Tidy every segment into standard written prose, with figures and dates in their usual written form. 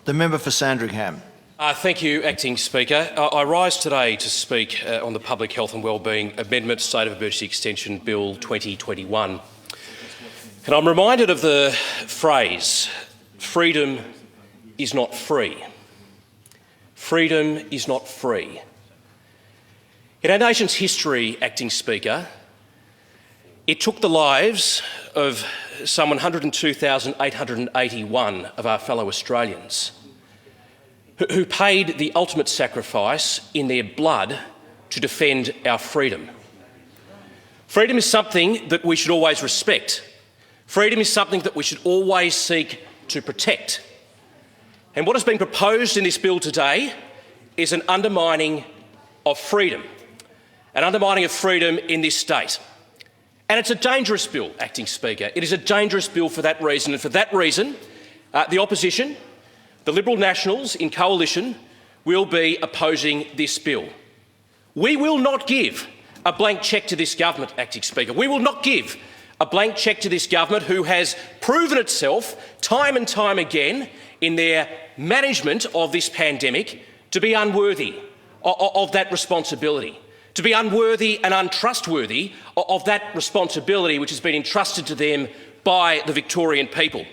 The member for Sandringham. Thank you, Acting Speaker. I rise today to speak on the Public Health and Wellbeing Amendment State of Emergency Extension Bill 2021. And I'm reminded of the phrase, freedom is not free. Freedom is not free. In our nation's history, Acting Speaker, it took the lives of some 102,881 of our fellow Australians who paid the ultimate sacrifice in their blood to defend our freedom. Freedom is something that we should always respect. Freedom is something that we should always seek to protect. And what has been proposed in this bill today is an undermining of freedom, an undermining of freedom in this state. And it's a dangerous bill, Acting Speaker. It is a dangerous bill for that reason. And for that reason, the opposition, the Liberal Nationals in coalition, will be opposing this bill. We will not give a blank cheque to this government, Acting Speaker. We will not give a blank cheque to this government who has proven itself time and time again in their management of this pandemic to be unworthy of that responsibility, to be unworthy and untrustworthy of that responsibility which has been entrusted to them by the Victorian people.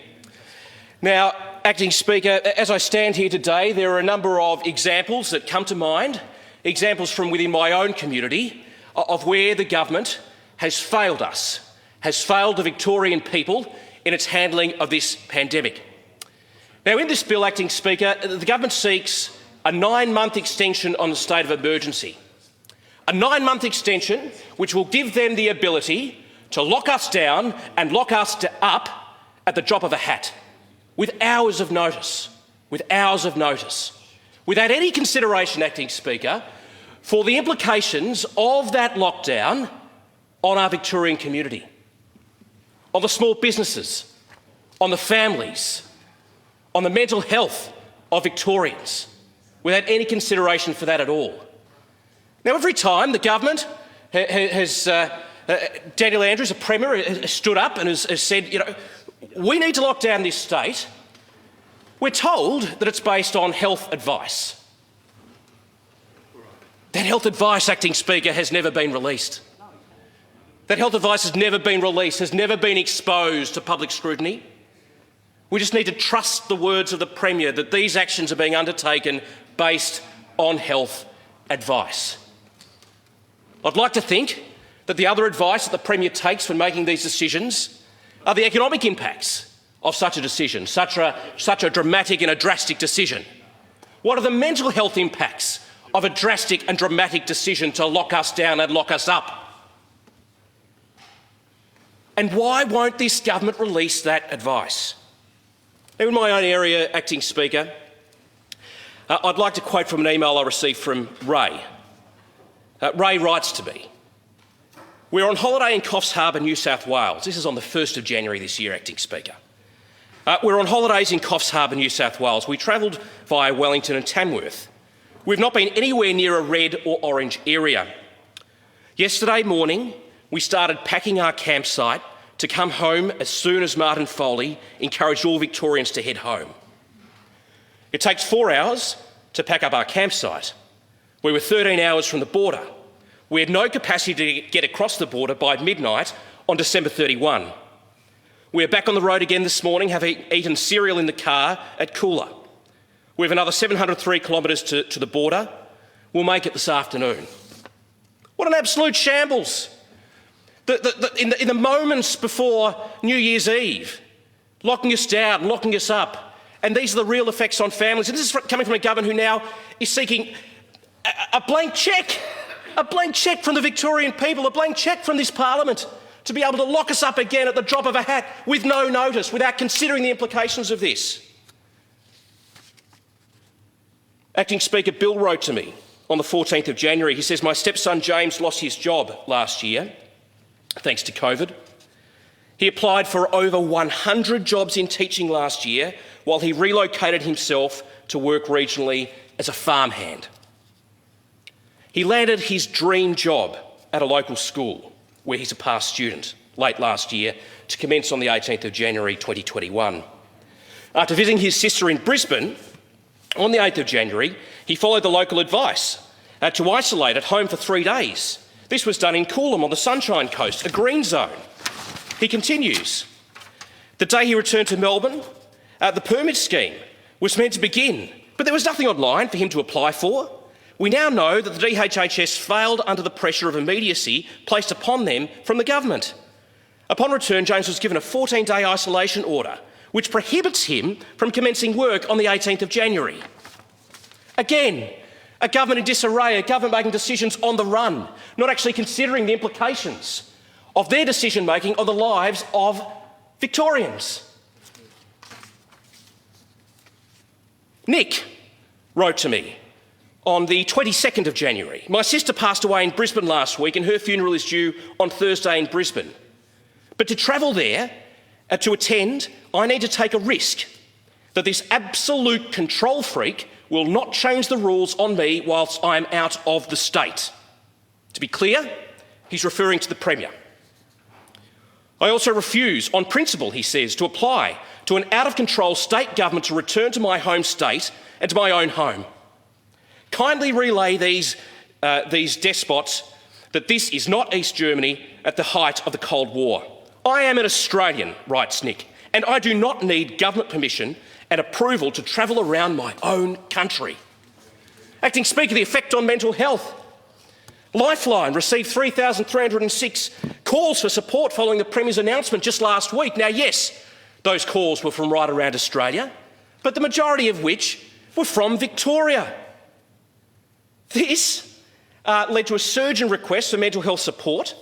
Now, Acting Speaker, as I stand here today, there are a number of examples that come to mind, examples from within my own community of where the government has failed us, has failed the Victorian people in its handling of this pandemic. Now, in this bill, Acting Speaker, the government seeks a 9-month extension on the state of emergency. A 9-month extension which will give them the ability to lock us down and lock us up at the drop of a hat, with hours of notice, without any consideration, Acting Speaker, for the implications of that lockdown on our Victorian community, on the small businesses, on the families, on the mental health of Victorians, without any consideration for that at all. Now, every time the government has, Daniel Andrews, a Premier, has stood up and has said, we need to lock down this state, we're told that it's based on health advice. That health advice, Acting Speaker, has never been released. That health advice has never been released, has never been exposed to public scrutiny. We just need to trust the words of the Premier that these actions are being undertaken based on health advice. I'd like to think that the other advice that the Premier takes when making these decisions are the economic impacts of such a decision, such a dramatic and a drastic decision. What are the mental health impacts of a drastic and dramatic decision to lock us down and lock us up? And why won't this government release that advice? Now, in my own area, Acting Speaker, I'd like to quote from an email I received from Ray. Ray writes to me, "We're on holiday in Coffs Harbour, New South Wales." This is on the 1st of January this year, Acting Speaker. "We're on holidays in Coffs Harbour, New South Wales. We travelled via Wellington and Tamworth. We've not been anywhere near a red or orange area. Yesterday morning, we started packing our campsite to come home as soon as Martin Foley encouraged all Victorians to head home. It takes 4 hours to pack up our campsite. We were 13 hours from the border. We had no capacity to get across the border by midnight on December 31. We're back on the road again this morning, having eaten cereal in the car at Cooler. We have another 703 kilometres to the border. We'll make it this afternoon." What an absolute shambles. In the moments before New Year's Eve, locking us down, locking us up. And these are the real effects on families. And this is coming from a government who now is seeking a blank cheque from the Victorian people, a blank cheque from this parliament to be able to lock us up again at the drop of a hat with no notice, without considering the implications of this. Acting Speaker, Bill wrote to me on the 14th of January. He says, "My stepson James lost his job last year, thanks to COVID. He applied for over 100 jobs in teaching last year while he relocated himself to work regionally as a farmhand. He landed his dream job at a local school where he's a past student late last year to commence on the 18th of January 2021. After visiting his sister in Brisbane, On the 8th of January, he followed the local advice to isolate at home for 3 days. This was done in Coolum on the Sunshine Coast, a green zone. He continues. The day he returned to Melbourne, the permit scheme was meant to begin, but there was nothing online for him to apply for. We now know that the DHHS failed under the pressure of immediacy placed upon them from the government. Upon return, James was given a 14-day isolation order, which prohibits him from commencing work on the 18th of January. Again, a government in disarray, a government making decisions on the run, not actually considering the implications of their decision-making on the lives of Victorians. Nick wrote to me on the 22nd of January. My sister passed away in Brisbane last week and her funeral is due on Thursday in Brisbane. But to travel there, to attend, I need to take a risk that this absolute control freak will not change the rules on me whilst I'm out of the state. To be clear, he's referring to the Premier. I also refuse, on principle, he says, to apply to an out-of-control state government to return to my home state and to my own home. Kindly relay these despots that this is not East Germany at the height of the Cold War. I am an Australian, writes Nick, and I do not need government permission and approval to travel around my own country. Acting Speaker, the effect on mental health. Lifeline received 3,306 calls for support following the Premier's announcement just last week. Now, yes, those calls were from right around Australia, but the majority of which were from Victoria. This led to a surge in requests for mental health support,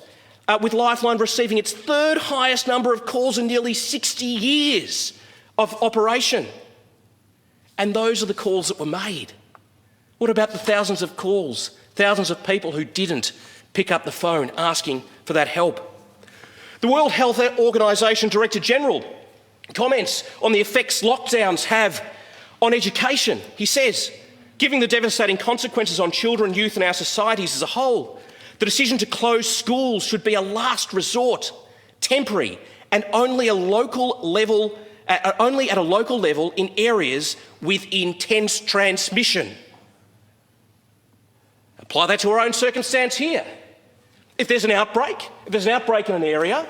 with Lifeline receiving its third highest number of calls in nearly 60 years of operation. And those are the calls that were made. What about the thousands of calls, thousands of people who didn't pick up the phone asking for that help? The World Health Organisation Director General comments on the effects lockdowns have on education. He says, given the devastating consequences on children, youth and our societies as a whole, the decision to close schools should be a last resort, temporary, and only at a local level in areas with intense transmission. Apply that to our own circumstance here. If there's an outbreak in an area,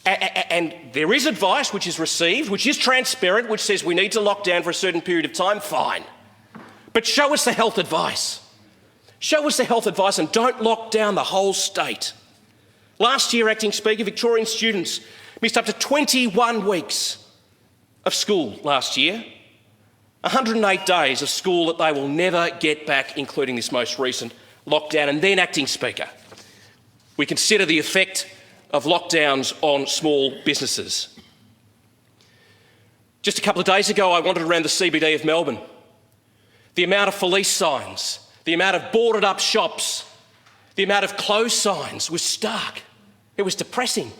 and there is advice which is received, which is transparent, which says we need to lock down for a certain period of time, fine. But show us the health advice. Show us the health advice and don't lock down the whole state. Last year, Acting Speaker, Victorian students missed up to 21 weeks of school last year. 108 days of school that they will never get back, including this most recent lockdown. And then, Acting Speaker, we consider the effect of lockdowns on small businesses. Just a couple of days ago, I wandered around the CBD of Melbourne. The amount of police signs, the amount of boarded up shops, the amount of closed signs was stark. It was depressing.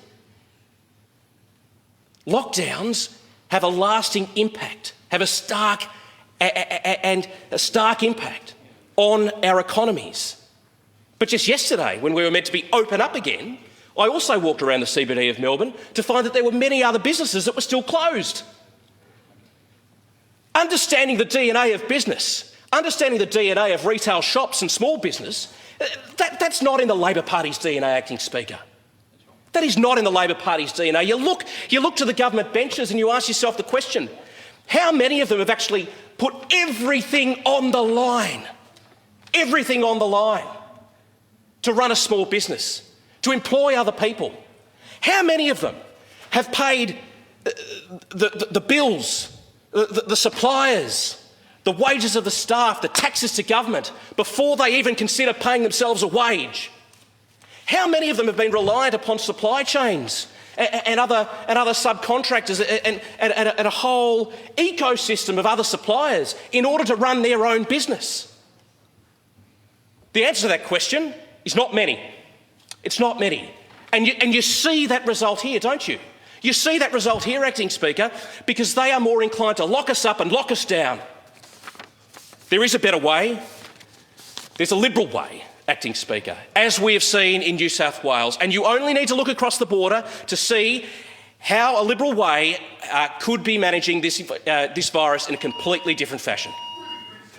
Lockdowns have a lasting impact, have a stark impact on our economies. But just yesterday, when we were meant to be open up again, I also walked around the CBD of Melbourne to find that there were many other businesses that were still closed. Understanding the DNA of business, understanding the DNA of retail shops and small business, that's not in the Labor Party's DNA, Acting Speaker. That is not in the Labor Party's DNA. You look to the government benches and you ask yourself the question, how many of them have actually put everything on the line to run a small business, to employ other people? How many of them have paid the bills, the suppliers, the wages of the staff, the taxes to government before they even consider paying themselves a wage? How many of them have been reliant upon supply chains and other subcontractors and a whole ecosystem of other suppliers in order to run their own business? The answer to that question is not many. It's not many. And you see that result here, don't you? You see that result here, Acting Speaker, because they are more inclined to lock us up and lock us down. There is a better way. There's a Liberal way, Acting Speaker, as we have seen in New South Wales. And you only need to look across the border to see how a Liberal way could be managing this virus in a completely different fashion.